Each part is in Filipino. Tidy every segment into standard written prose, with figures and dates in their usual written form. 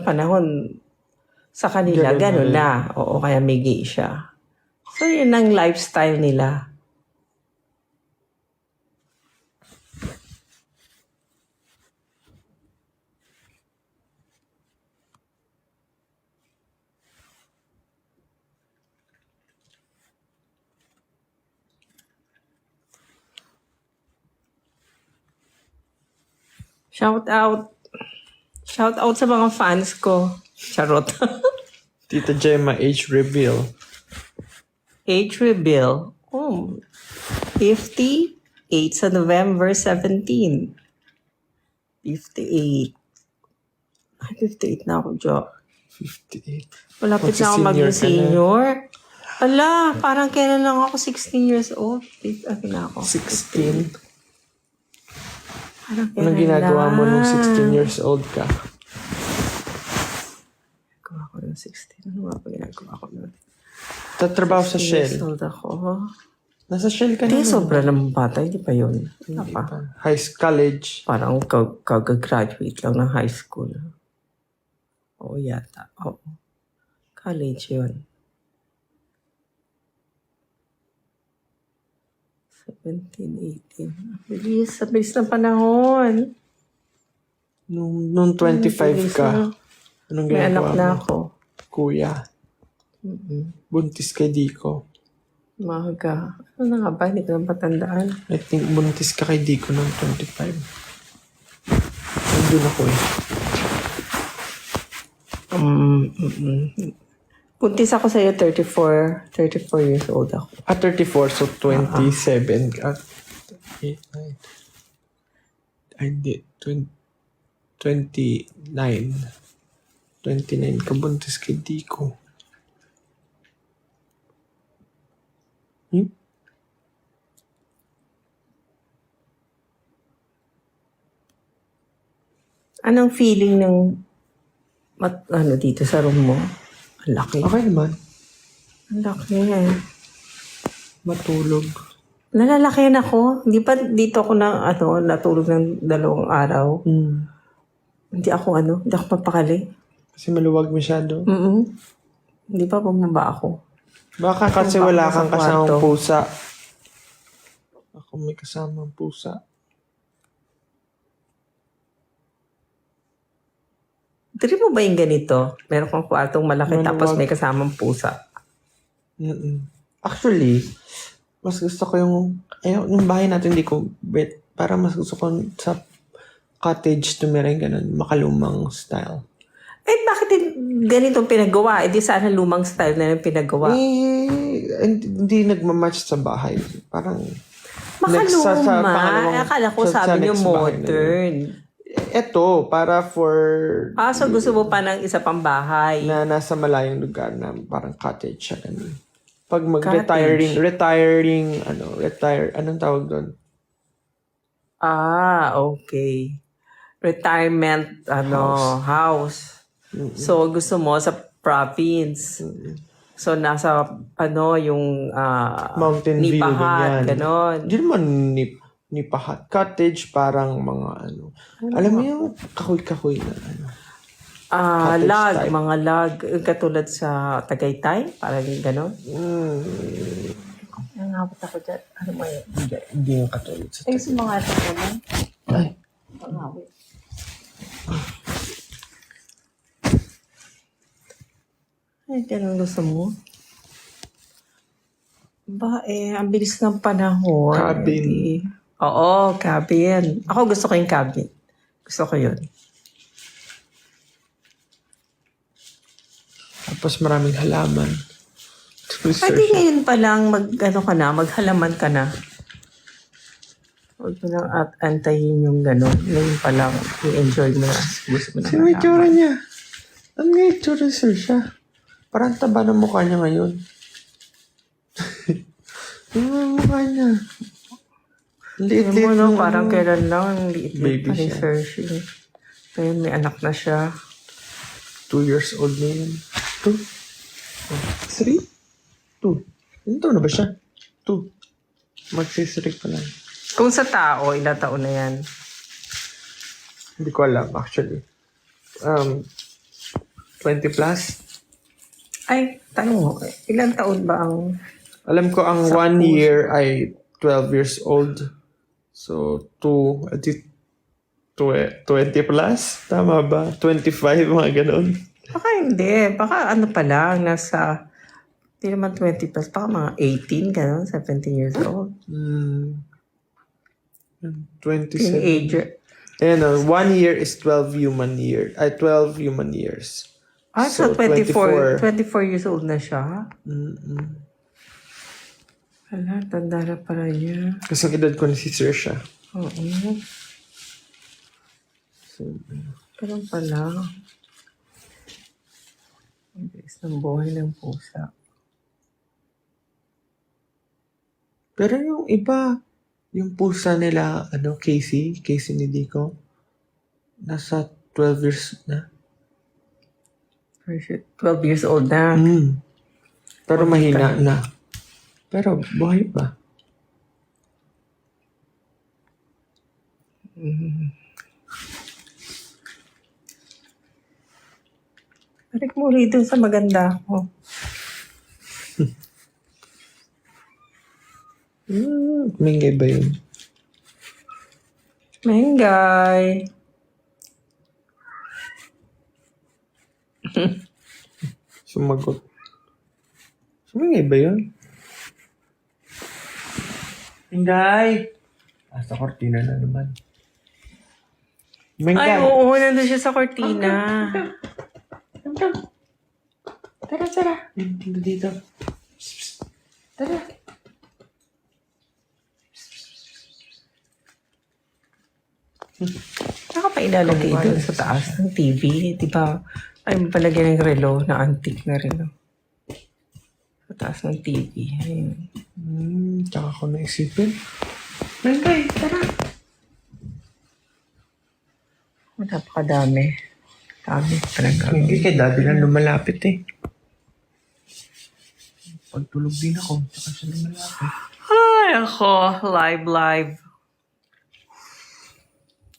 panahon, sa kanila, gano'n na. Oo, kaya may gay siya. So, yun ang lifestyle nila. Shout out. Shout out sa mga fans ko. Charot. Tita Gemma, age reveal. Age reveal. 58 sa November 17. 58. Ay, 58 na ako, Jo. 58. Malapit na ako maging senior. Ala, parang kailan lang ako 16 years old. Ano na ako? 16? Parang Anong ginagawa mo nung 16 years old ka? Ginagawa ko nung 16. Ano nga ba ginagawa ko nung? Tatrabaho sa 16 Shell. years old ako. Nasa Shell ka Hindi, naman. sobra ng bata. Hindi pa yun. Hindi pa. College. Parang kag-graduate lang ng high school. Oo, yata. Oo. College yun. 17, 18. Bilis. Sa bilis ng panahon. Nung 25 ka, anong May anak ginagawa na mo? ako. Kuya. Buntis kay Dico. Umaga. Ano na nga ba? Hindi ko na patandaan. I think buntis ka kay Dico ng 25. Nandun ako eh. Puntis ako sa'yo, 34 years old ako. 34, so 27 ka. 8, 9. Ay, hindi. 29. 29 ka buntis kay Dico. Anong feeling ng dito sa room mo? Ang laki. Okay naman. Ang laki. Matulog. Nalalaki na ako. Hindi pa dito ako natulog ng 2 araw. Hindi ako mapakali. Kasi maluwag masyado. Hindi pa bumaba ako. Baka kasi Baka wala sa kang kasamang kwarto. pusa. Ako may kasamang pusa. Dili mo ba yung ganito? Meron kang kwartong malaki Maluwag. tapos may kasamang pusa. Actually, mas gusto ko yung bahay natin hindi ko bet. Para mas gusto ko sa cottage tumira yung ganun, makalumang style. Eh, bakit ganitong pinagawa? Eh, di sana lumang style na yung pinagawa. Hindi nagmamatch sa bahay. Parang Makaluma. Akala ko sabi niyo next bahay na yun. modern. Eto, para for So gusto mo pa ng isa pang bahay. na nasa malayong lugar na parang cottage siya. Ganun. Pag retiring, anong tawag doon? Okay. Retirement, house. So, gusto mo sa province. So, nasa, yung Mountain view, nipahat, ganyan. ganon. Hindi naman nipahat. Cottage, parang mga Alam mo yung kahoy-kahoy na cottage Lag, type. mga lag. Katulad sa Tagaytay, parang ganon. Nangabot ako dyan. Ano mo yun? Hindi yung katulad sa Ay, sa mga ito naman. Ay. Nangabot. Ay, ganun gusto mo? Ang bilis ng panahon. Cabin. Oo, cabin. Ako gusto ko yung cabin. Gusto ko yun. Tapos maraming halaman. Pwede ngayon pa lang maghalaman ka na. Huwag mo lang antayin yung gano'n. Ngayon pa lang, i-enjoy mo na. Gusto mo na Sino yung itsura niya? Ang nga itsura siya. Parang taba ng mukha niya ngayon. Yung mukha niya. Liit-liit Alam mo, ng parang kailan lang, ang liit-liit baby pa ni siya. Sergi. Kaya may anak na siya. 2 years old na yun. 2? 3? 2. Ilan taon na ba siya? 2. Mag-3 pa lang. Kung sa tao, ilang taon na yan? Hindi ko alam, actually. 20 plus. Ay, tanong mo, ilang taon ba ang... Alam ko ang 1 year ay 12 years old. So, 2, at least 20 plus? Tama ba? 25, mga ganun. Baka hindi. Baka ano pa lang, nasa... Hindi naman 20 plus, baka mga 18, gano'n, 17 years old. 27. Teenager. Ayan o, 1 year is 12 human year. Ay, 12 human years. Ah, so 24 years old na siya? Hala, tanda na pala niya. Kasi ang edad ko na si Sir siya. Oo. Ganun pala. Ang bilis ng buhay ng pusa. Pero yung iba, yung pusa nila, Casey ni Dico, nasa 12 years na. 12 years old na. Pero mahina na. Pero buhay pa. Balik mo rito sa maganda ko. Mingay ba yun? Mengay. Sumagot. Mingay ba yun? Mingay! Sa kortina na naman. Mingay! Ay, oo, nandun siya sa kortina. Tara. Dito. Tara. Saka pa ilalagay doon sa taas ng TV. Di ba? Ay, palagyan ng relo na antique na relo. Sa taas ng TV. Ayun. Tsaka ko naisipin. Mingay, tara. Napakadami. Dami talaga. Hindi kay daddy lang lumalapit eh. Pagtulog din ako, tsaka siya lumalapit. Ay, ako. Live.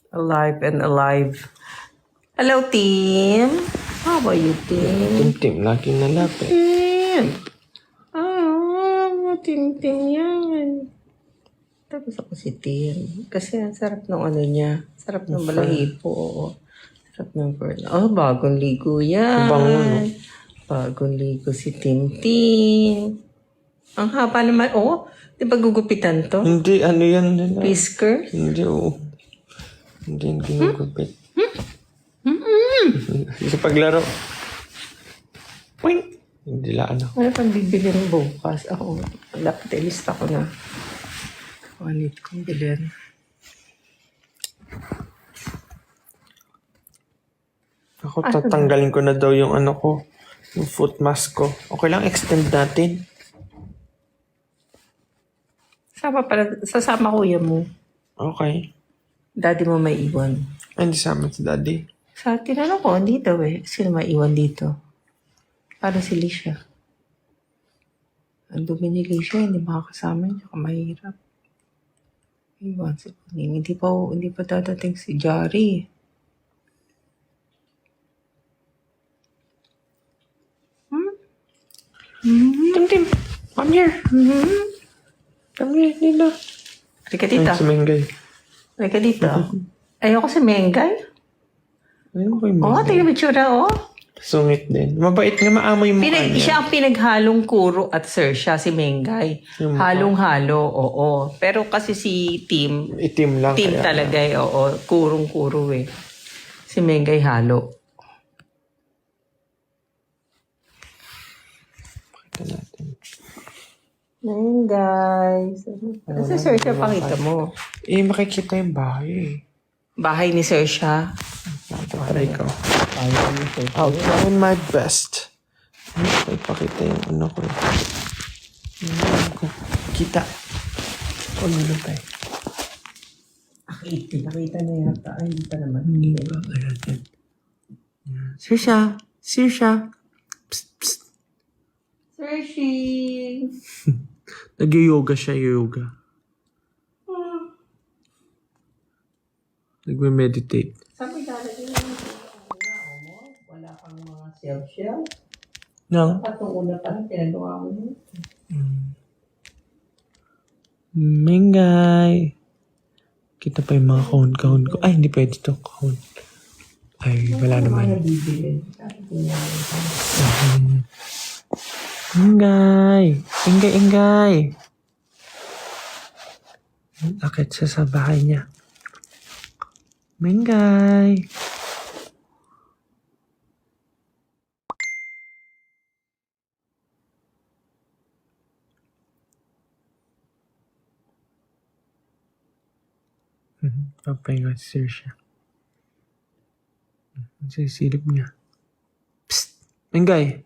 Alive and alive. Hello, team. How are you, team? Tim, laging nalapit. Team. Team yan. Tapos ako si Tim. Kasi ang sarap ng ano niya. Sarap ng balahibo. Oo. Sarap ng burn. Oh, bagong ligo yan. Bango, no? Bagong ligo si Tim. Ang haba naman. Oh, di ba gugupitan to? Hindi, ano yan nila? Whisker? Hindi, oo. Hindi ginugupit. Sa paglaro. Wing! Hindi la ano. Ano pang bibili ng bukas? Ako, dapat ilista ko na. Need kong bilhin. Ako, tatanggalin ko na daw yung ano ko. Yung foot mask ko. Okay lang, extend natin. Sasama kuya mo. Okay. Daddy mo may iwan. Ay, hindi sama si daddy. Sa tinanong ko, dito eh. Sino may iwan dito? Para si Lisha. Ang dumi ni Lisha, hindi makakasama niya. Mahirap. Iwan si Kuning. Hindi pa dadating si Jari. Tim, come here. Come here, Nina. Halika dito. Ay, si Mengay. Halika dito. Ayoko si Mengay. Ayun ko yung Oo, tingnan mo itsura, oh. Sungit din. Mabait nga, maamoy mo kanya. Siya ang pinaghalong kuro at sir siya, si Mengay. Yung mukha. Halong-halo, oo. Pero kasi si Tim, Itim lang. Tim kaya talaga eh, oo. Kurong-kuro eh. Si Mengay halo. Pakita natin. Mengay. Kasi sir siya, pakita mo. Eh, makikita yung bahay eh. Bahay ni sir siya. Aray ko. Bahay ni sir siya. I'll try my best. Ay, pakita yung ano ko. Kita. Ano lang tayo? Nakita na yata. Ay, hindi pa naman. Hindi ba? Ayan. Sirsha. Psst, psst. Sir Shi. Nag-yoga siya, yoga. Nagme-meditate. Sabi talaga yung wala kang mga mga shell-shell. No? Dapat nung una pa lang, pinagawa mo yun. Mingay. Kita pa yung mga kahon-kahon ko. Ay, hindi pwede to kahon. Ay, wala naman. Bibili. Sabi ko nga, Ingay! Ingay, ingay! Akit siya sa bahay niya. Mingay! Papahinga si Sir siya. Sisilip niya. Psst! Mingay!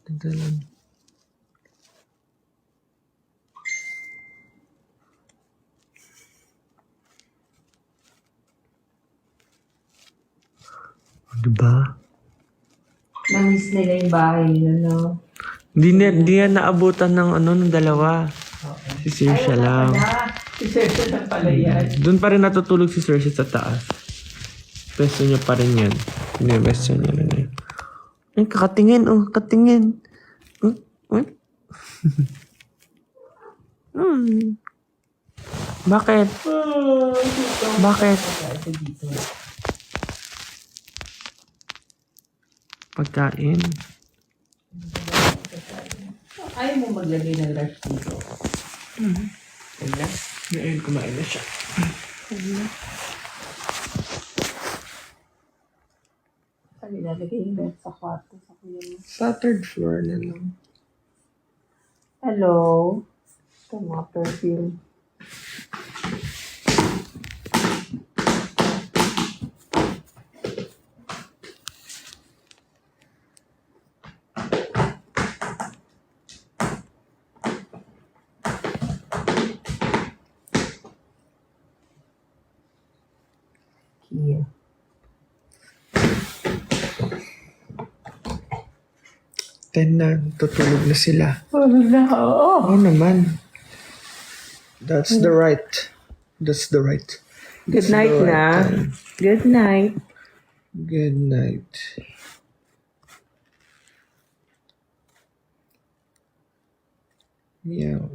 Tagdalan. Diba? na-miss nila yung bahay nila, no? Hindi yan naabutan ng dalawa. Si Sir siya lang. Si Sir na pala yan. Doon pa rin natutulog si Sir siya sa taas. Pwesto niya pa rin yan. Hindi, pwesto niya rin yan. Ay, kakatingin, katingin. Bakit? Bakit? Pagkain. Ayaw mo maglagay ng rush dito. Ngayon, kumain na siya. Sabi nalagay yung bed sa kwarto sa kuya mo. Sa third floor na lang. Hello? Ito mga perfume. Kia. Na, tutulog na sila. Oo. Oo naman. That's the right. That's the right. Good That's night the right na. time. Good night. Good night. Meow.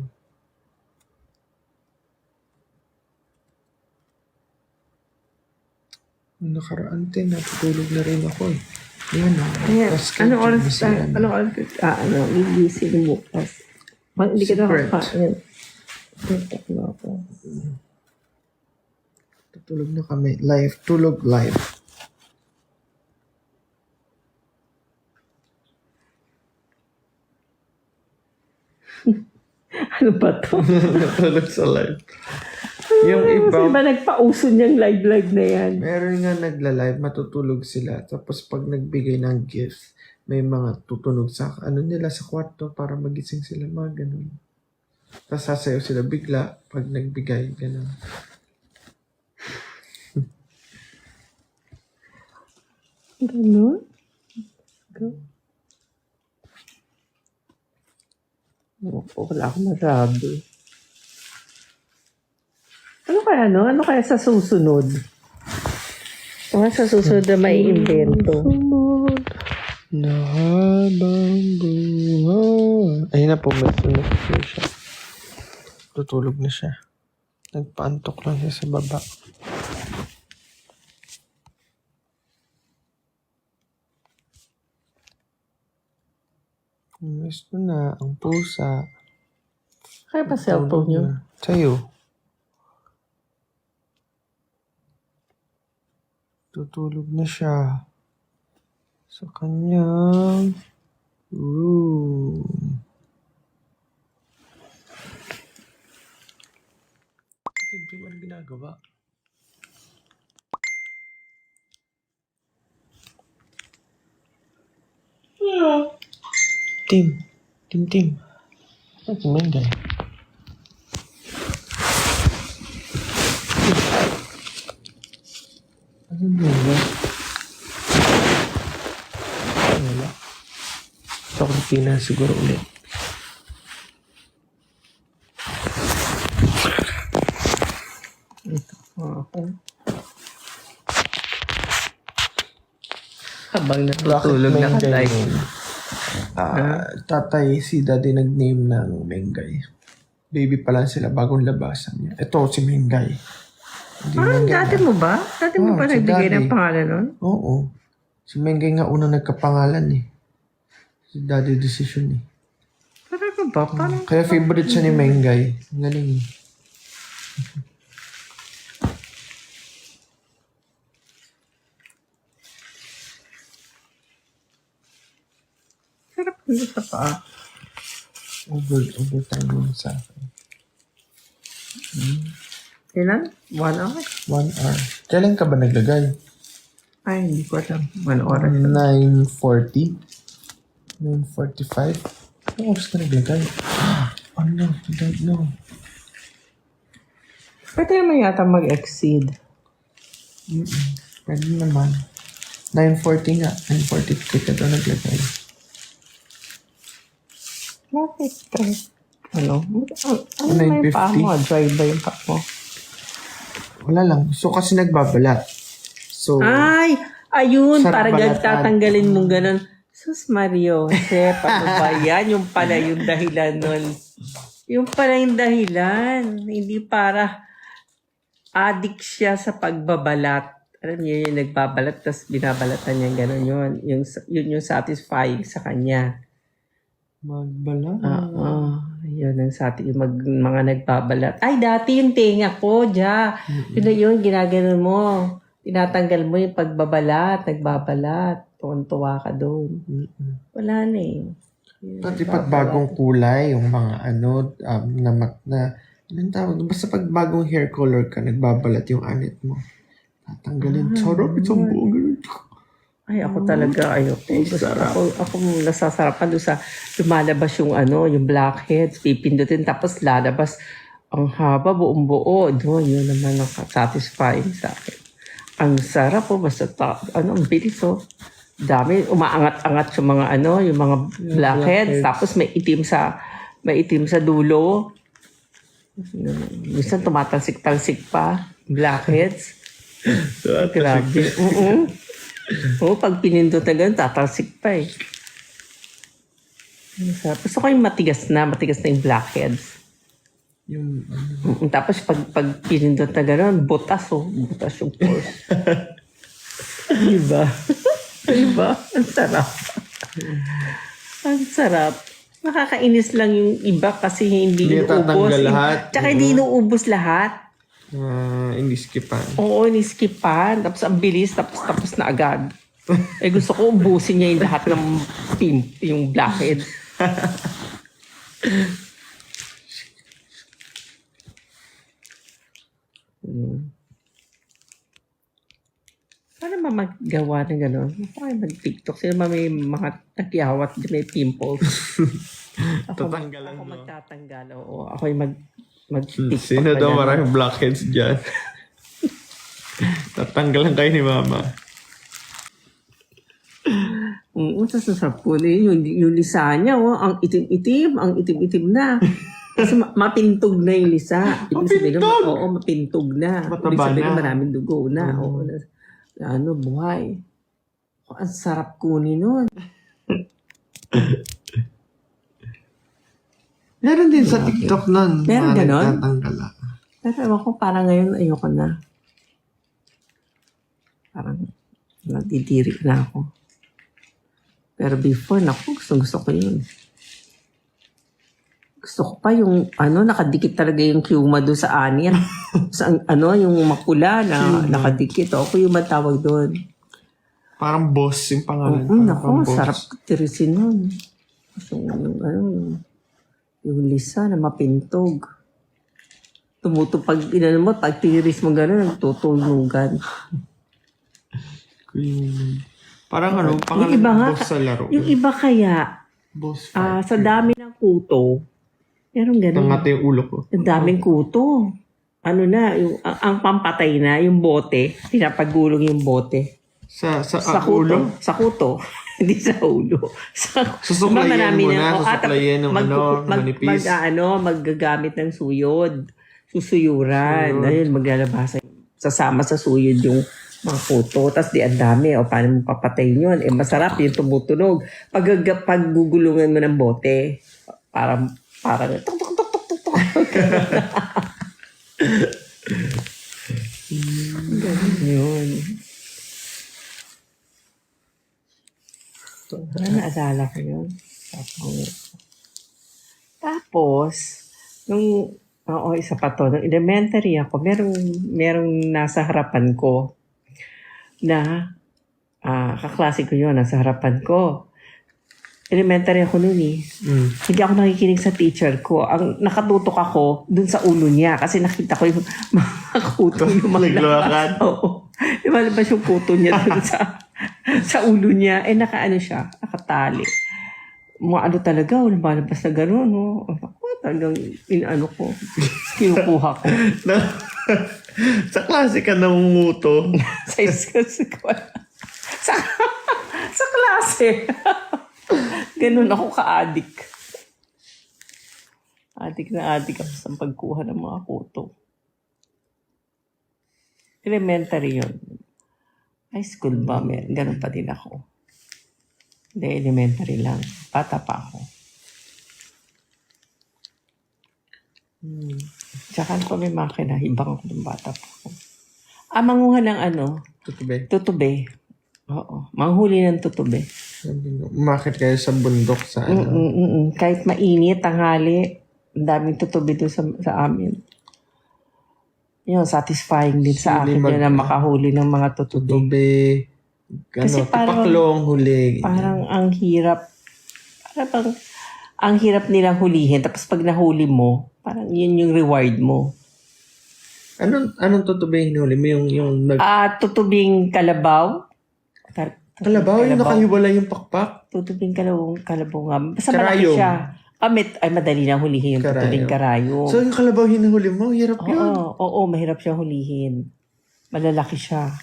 Nakaraan din, natutulog na rin ako eh. Yan Ayan. Anong oras na? na? Anong oras? Gigising bukas. Hindi ka na Secret. kakain. Tutok na ako. Tutulog na kami. Live. Tulog live. Ano ba to? Natulog sa live. Yung Kasi iba, ba nagpauso niyang live na yan? meron nga nagla-live, matutulog sila. Tapos pag nagbigay ng gift, may mga tutunog sa nila sa kwarto para magising sila, mga ganun. Tapos sasayaw sila bigla pag nagbigay, ganun. Ganun? Wala akong masabi. Ano kaya, no? Ano kaya sa susunod? Ano sa susunod na may invento? Na habang buhay. Ayun na po, may sunod siya. Tutulog na siya. Nagpaantok lang siya sa baba. Gusto na ang pusa. Kaya pa cellphone niyo? Sa'yo. Tutulog na siya sa kanyang room. Hindi mo ginagawa. Tim. Ano tumingin? Ano tumingin? Wala. Sa kurtina siguro ulit. Ako. Habang Bakit natutulog na Mengay katay. name? Tatay, si daddy nag-name ng Mengay. Baby pa lang sila, bagong labasan niya. Ito, si Mengay. Hindi Parang Mengay dati na. mo ba? Dati mo Oo, ba si nagbigay ng daddy. pangalan nun? Oo. Si Mengay nga unang nagkapangalan eh. Si daddy decision eh. Parang ba? Parang Kaya favorite siya ni Mengay. Ang galing eh. sarap nito sa paa. Overtime yun sa akin. Ilan? 1 hour? 1 hour. Kailan ka ba naglagay? Ay, hindi ko alam. 1 oras. 9:40? 9:45? Anong oras ka naglagay? Oh no, I don't know. Pwede naman yata mag-exceed. Pwede naman. 9:40 nga. 9:43 ka daw naglagay. Bakit? Ano? Ano ba yung paa 9:50? mo? Dry ba yung paa mo? Wala lang. So kasi nagbabalat. So, Ay! Ayun! Sarap Parang balatan. tatanggalin mong ganun. Sus Mario, Jose, paano ba yan? Yung pala yung dahilan nun. Yung pala yung dahilan. Hindi para addict siya sa pagbabalat. Alam niyo yung nagbabalat tapos binabalatan niya gano'n yun. Yun yung satisfying sa kanya. magbalat. Yun ang yung mga nagbabalat. Ay, dati yung tenga ko, ja. Yun na yun, ginaganon mo. Tinatanggal mo yung pagbabalat, nagbabalat. Tuwan-tuwa ka doon. Wala na eh. Yun, Pati pag bagong kulay, yung mga anong tawag? Basta pag bagong hair color ka, nagbabalat yung anit mo. Tatanggalin. Sarap, isang buong ganun. Ay, ako talaga, ayoko. Ako nasasarapan doon sa lumalabas yung yung blackheads, pipindutin, tapos lalabas ang haba, buong buo. Doon, yun naman ang satisfying sa akin. Ang sarap basta ang bilis Dami, umaangat-angat yung mga yung mga blackheads, tapos may itim sa dulo. Minsan tumatalsik-talsik pa, blackheads. Grabe. Pag pinindot na ganun, tatalsik pa eh. Gusto ko yung matigas na yung blackheads. Yung, Tapos pag pinindot na ganun, butas yung pores. Diba? Diba? Ang sarap. Ang sarap. Nakakainis lang yung iba kasi hindi Hindi inuubos. tatanggal lahat. Tsaka hindi inuubos lahat. hindi skipan. Oo, niskipan. Tapos ang bilis, tapos na agad. Gusto ko ubusin niya yung lahat ng yung blackhead. Paano ba maggawa ng gano'n? Paano mag-TikTok? Sino ba may mga nagyawat, may pimples? Tatanggalan Ako mo. magtatanggal. Oo, ako yung mag-TikTok. Sino na daw gano'n. maraming blackheads dyan? Tatanggalan kayo ni mama. Sasasarap ko na yun. Yung lisa niya, ang itim-itim na. Kasi mapintog na yung lisa. Ibig sabihin, Mapintog? oo, mapintog na. Mataba Ibig sabihin, na. maraming dugo na. Oo, buhay. Ang sarap kunin nun. Meron din sa TikTok nun. Meron mga ganon? nagtatanggal. Pero ewan ko, parang ngayon, ayoko na. Parang nagdidiri na ako. Pero before, gusto ko yun. Gusto ko pa yung, nakadikit talaga yung Cuma doon sa anit. sa, yung makula na nakadikit. Ako yung matawag doon. Parang boss yung pangalan. Naku, sarap tirisin nun. Yung lisa na mapintog. Tumutupag, pag tiris mo gano'n, nagtutulugan. Parang pangalan Yung iba ng nga, boss sa laro. yung iba kaya, Boss sa dami ng kuto, meron gano'n. Tangate yung ulo ko. Ang daming kuto. Ang pampatay na, yung bote, pinapagulong yung bote. Sa Ulo? ulo? Sa kuto. Hindi sa ulo. Susuklayin mo na, susuklayin ng manipis. Maggagamit ng suyod. Susuyuran. Suyod. Ayun, maglalabasan. Sasama sa suyod yung Mga kuto. Tapos di ang dami. O paano mo papatayin yun? Eh masarap yung tumutunog. Pag gugulungan mo ng bote, parang tuk tuk tuk tuk tuk tuk. Ganun yun. Naalala ko yun. Tapos, isa pa to, nung elementary ako, merong nasa harapan ko na, kaklase ko yun, nasa harapan ko. Elementary ako noon eh. Hindi ako nakikinig sa teacher ko. Ang nakatutok ako dun sa ulo niya kasi nakita ko yung mga kuto. Naglawakan? Oo. Lumalabas yung kuto niya dun sa ulo niya. Eh nakaano siya, nakatali. Mga ano talaga, lumalabas na gano'n. No? Ako talagang inaano ko. Kinukuha ko. Sa klase ka nangunguto. sa klase. Ganun ako ka-addict. Addict ako sa pagkuha ng mga kuto. Elementary yun. High school ba? Ganun pa din ako. Hindi, elementary lang. Bata pa ako. Tsaka ko may makina. Ibang ako ng bata pa ako. Manguha ng ano? Tutube. Oo. Manghuli ng tutube. Umakit kayo sa bundok sa ano? Kahit mainit, tanghali, ang daming tutube doon sa amin. Yun, satisfying din sa akin yun na makahuli ng mga tutube. Tutube. Kasi tipaklong huli. Parang ang hirap. Ang hirap nilang hulihin. Tapos pag nahuli mo, parang yun yung reward mo. Anong tutube yung hinuli mo? Yung tutubing kalabaw. Kalabaw? Yung nakahiwalay yung pakpak? Tutubing kalabaw nga. Basta malaki siya. Madali na hulihin yung tutubing karayom. So yung kalabaw hinuhuli mo, hirap yun? Oo, mahirap siya hulihin. Malalaki siya.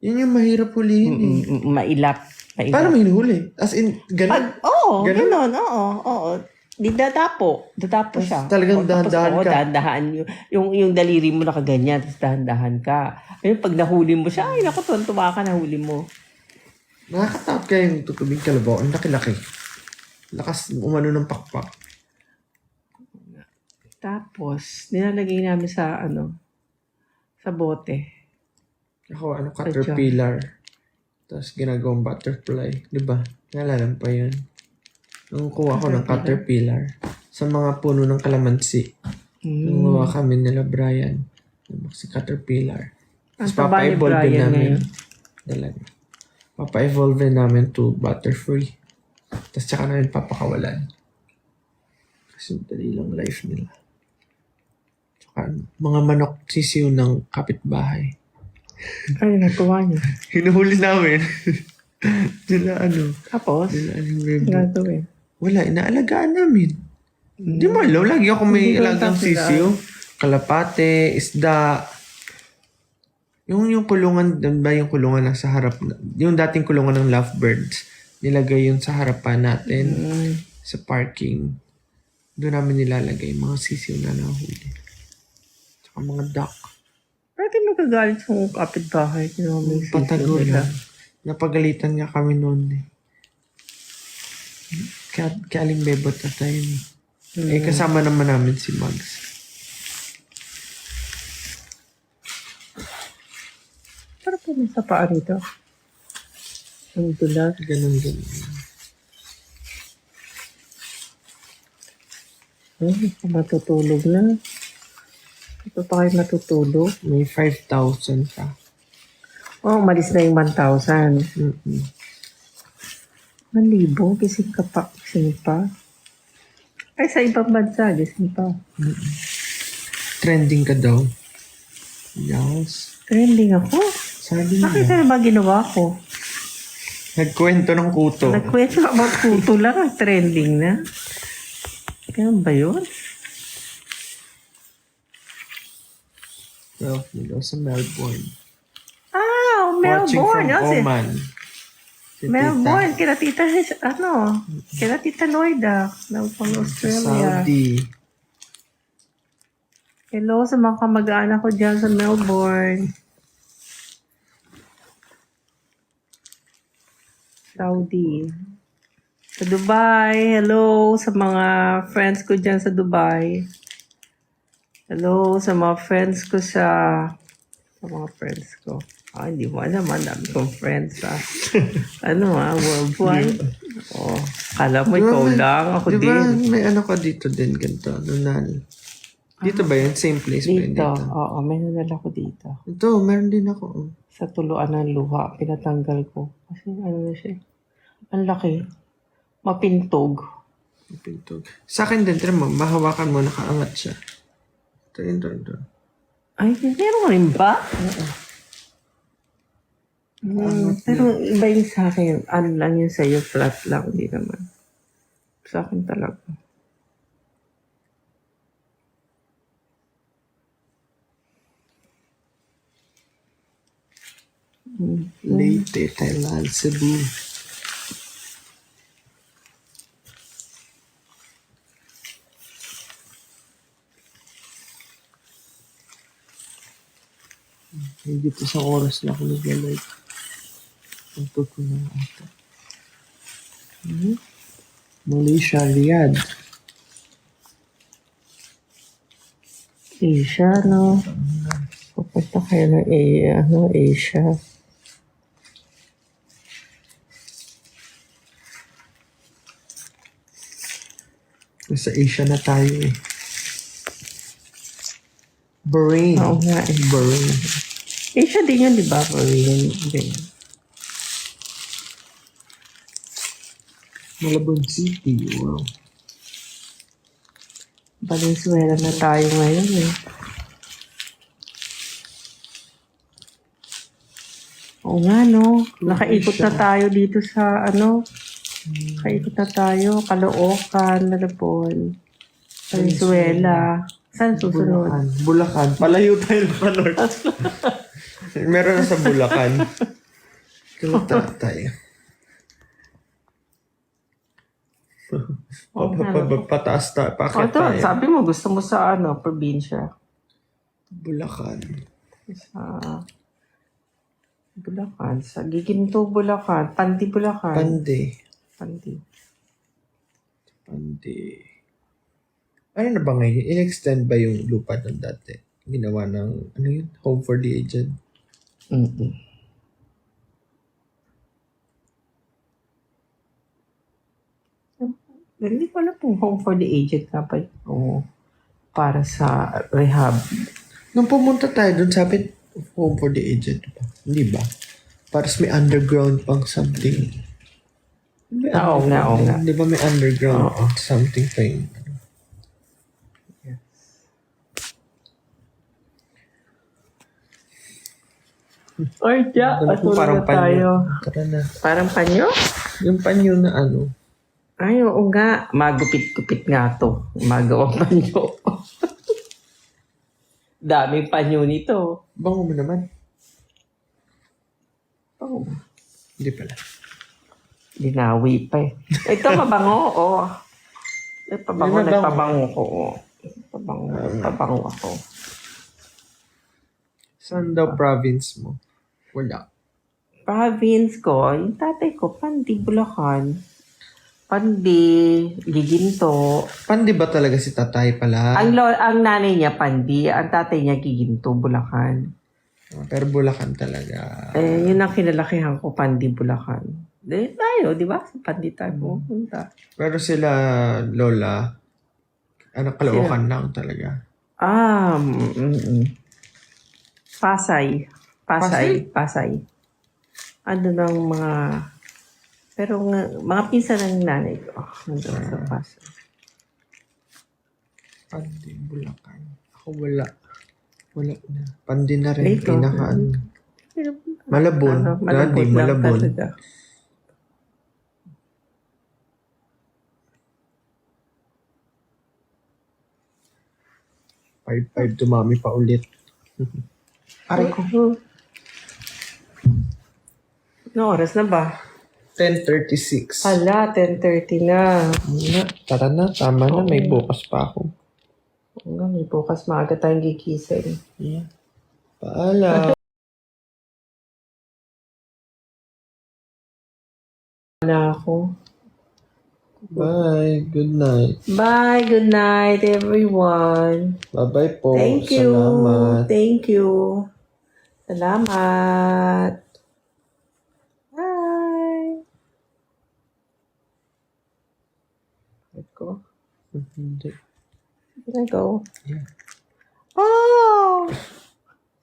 Yun yung mahirap hulihin eh. Mailap. Paano mo hinuhuli? As in, ganun? Ganun. Oo. Di dadapo siya. Talagang dahan-dahan ka. Dahan-dahan. Yung daliri mo nakaganyan, tapos dahan-dahan ka. Ayun, pag nahuli mo siya, ay naku, tuwa ka, nahuli mo. Nakakatakot kayo yung tutubing kalabaw. Ang laki-laki. Lakas umano ng pakpak. Tapos, nilalagay namin sa bote. Ako, caterpillar. Tapos ginagawang butterfly. Diba? Naalala pa yun. Nung kuha ko ng caterpillar sa mga puno ng kalamansi. Nung kuha kami nila Brian. Si caterpillar. Tapos papa-evolve namin. Talaga. Papa-evolve namin to butterfly. Tapos tsaka namin papakawalan. Kasi dali lang life nila. Tsaka mga manok sisiw ng kapitbahay. Ay, nagawa niyo. Hinuhuli namin. Tapos? Gagawin. Wala, inaalagaan namin. Di mo alam, lagi ako may alagang sisiw. Kalapate, isda. Yung kulungan, ba yung kulungan nasa harap, yung dating kulungan ng lovebirds, nilagay yun sa harapan natin sa parking. Doon namin nilalagay mga sisiw na nahuli. Tsaka mga duck. Pwede magagalit sa kapitbahay. Patagulan. Napagalitan nga kami noon eh. Kaling bebot na tayo eh. Kasama naman namin si Mags. Pero po may sapa rito. Ang dulas. Ganun. Matutulog na. Ito pa kayo matutulog. May 5,000 pa. Umalis na yung 1,000. 1,000? Gising ka pa. Gising pa. Ay, sa ibang bansa, gising pa. Trending ka daw. Yes. Trending ako? Sabi niya. Bakit na ba ginawa ko? Nagkwento ng kuto. Nagkwento about kuto lang. Trending na. Ganun ba yun? Well, nilo sa Melbourne. Melbourne. Watching from Oman. Si Melbourne. Kina Tita Lloyda. From Australia. Saudi. Hello sa mga kamag-anak ko dyan sa Melbourne. Saudi. Sa Dubai. Hello sa mga friends ko dyan sa Dubai. Hello sa mga friends ko sa mga friends ko. Hindi mo alam, dami kong friends worldwide. Kala mo ikaw lang, ako Di ba din. may ano ka dito din, ganito, nunal. Dito ba yun? Same place ba yun Dito, dito? oo, may nadala ko dito. Ito, meron din ako. Oh. Sa tuluan ng luha, pinatanggal ko. Kasi ano na siya, ang laki. Mapintog. Pintog. Sa akin din, tira mo, mahawakan mo, nakaangat siya. Ito. Ay, meron rin ba? Pero iba yung sa akin. Ano lang yun sa'yo, flat lang. Hindi naman. Sa akin talaga. Leyte, Thailand, Cebu. Dito sa oras na ako nag-live. Ang tuto na ata. Malaysia, Riyadh. Asia, no? Pupunta kayo ng Asia. Nasa Asia na tayo eh. Bahrain. Oo nga eh. Bahrain. Asia din yun, di ba? Bahrain. Ganyan. Malabon City. Wow. Valenzuela na tayo ngayon eh. Oo nga, no? Nakaikot na tayo dito sa nakaikot na tayo. Caloocan, Malabon, Valenzuela. Saan susunod? Bulacan. Palayo tayo ng North. Meron na sa Bulacan. Kumata tayo. Pataas tayo. Pakit tayo. Sabi mo, gusto mo sa probinsya. Bulacan. Sa Giginto, Bulacan. Pandi, Bulacan. Pandi. Ano na ba ngayon? In-extend ba yung lupa ng dati? Ginawa ng, Home for the Aged? Hindi ko alam kung Home for the Aged ka pa. Para sa rehab. Nung pumunta tayo doon, sabi, Home for the Aged. Hindi ba? Para may underground pang something. Oo nga. Di ba may underground something pa yun? Ay, parang tayo. Tara na. Parang panyo? Yung panyo na Ay, oo nga. Magupit-gupit nga to. Magawang panyo. Daming panyo nito. Bango mo naman. Oh. Hindi pala. Dinawi pa eh. Ito mabango, Nagpabango ko, Pabango ako. Saan daw province mo? Wala. Province ko, yung tatay ko, Pandi, Bulacan. Pandi, Giginto. Pandi ba talaga si tatay pala? Ang nanay niya, Pandi. Ang tatay niya, Giginto, Bulacan. Pero Bulacan talaga. Yun ang kinalakihan ko, Pandi, Bulacan. Tayo, di ba? Sa Pandi tayo pumunta. Pero sila, lola, Caloocan lang talaga. Pasay. Ano ng mga... Pero mga pinsan ng nanay ko. Nandun sa Pasay. Pandi, Bulacan. Ako wala. Wala na. Pandi na rin. Dito. Malabon. Malabon. Malabon. 5-5 dumami pa ulit. Aray ko. Ano oras na ba? 10:36. Hala, 10:30 na. Tara na, tama na. May bukas pa ako. Oo nga, may bukas maaga tayong gigising. Yeah. Paalam. Na ako. Bye. Good night. Bye. Good night, everyone. Bye-bye po. Thank you. Salamat. Thank you. Salamat. Bye. Let go. Hindi. Let go. Yeah. Oh!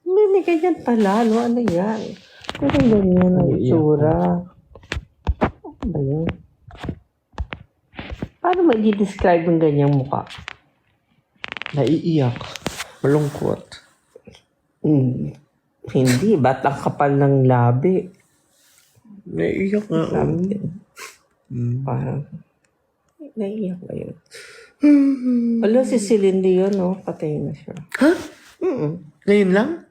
May ganyan pala, no? Ano yan? Parang ganyan ang itsura. Ano ba yun? Paano mo i-describe yung ganyang mukha? Naiiyak. Malungkot. Hindi. Ba't ang kapal ng labi? Naiiyak nga. Sabi yun. Parang, naiiyak ba yun? Wala, si Celine Dion, no? Patay na siya. Ha? Ngayon lang?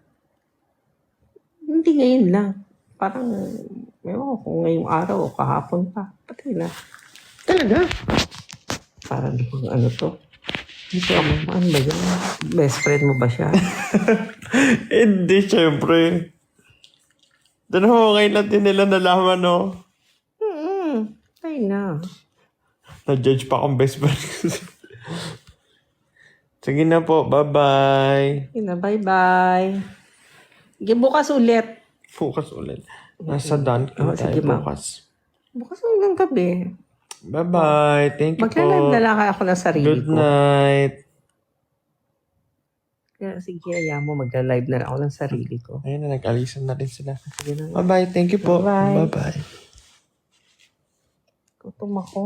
Hindi ngayon lang. Parang, ewan ko kung ngayong araw o kahapon pa. Patay na. Talaga? Parang ano to? Ano ba yun? Best friend mo ba siya? Hindi, syempre. Doon ho, ngayon lang din nila nalaman, no? Patay na. Na-judge pa akong best friend. Sige na po, bye-bye. Yun na, bye-bye. Sige, bukas ulit. Focus ulit. Nasa Dunkin tayo sige, ma'am. bukas. Bukas ulit ng gabi. Bye-bye. Thank you Magla-live po. na lang ako ng sarili Good ko. night. Kaya sige, ayaw mo, magla-live na lang ako ng sarili ko. Ayun na, nag-alisan na rin sila. Sige na. Bye-bye. Thank you po. Bye-bye. Bye-bye. Gutom ako.